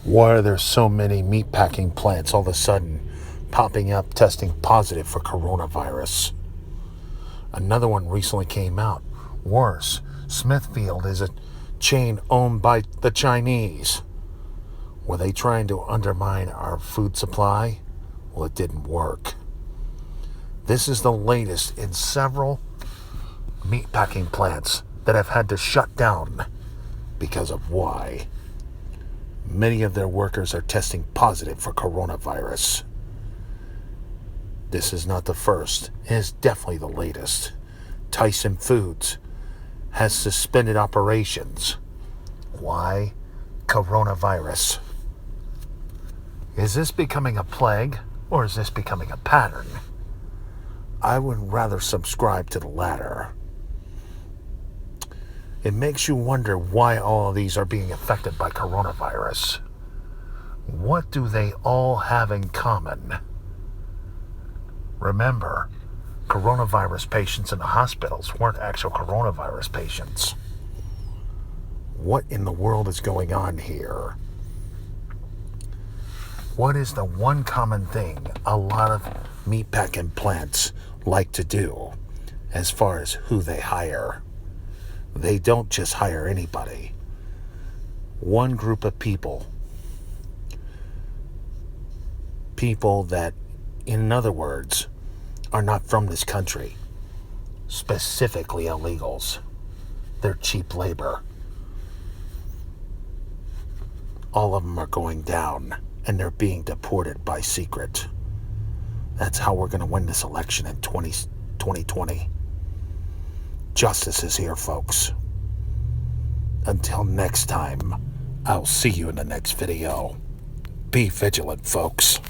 Why are there so many meatpacking plants all of a sudden popping up testing positive for coronavirus? Another one recently came out. Worse, Smithfield is a chain owned by the Chinese. Were they trying to undermine our food supply? Well, it didn't work. This is the latest in several meatpacking plants that have had to shut down because of why. Many of their workers are testing positive for coronavirus. This is not the first. It is definitely the latest. Tyson Foods has suspended operations. Why? Coronavirus. Is this becoming a plague or is this becoming a pattern? I would rather subscribe to the latter. It makes you wonder why all of these are being affected by coronavirus. What do they all have in common? Remember, coronavirus patients in the hospitals weren't actual coronavirus patients. What in the world is going on here? What is the one common thing a lot of meatpacking plants like to do as far as who they hire? They don't just hire anybody. One group of people that, in other words, are not from this country, specifically illegals. They're cheap labor. All of them are going down, and they're being deported by secret. That's how we're going to win this election in 2020. Justice is here, folks. Until next time, I'll see you in the next video. Be vigilant, folks.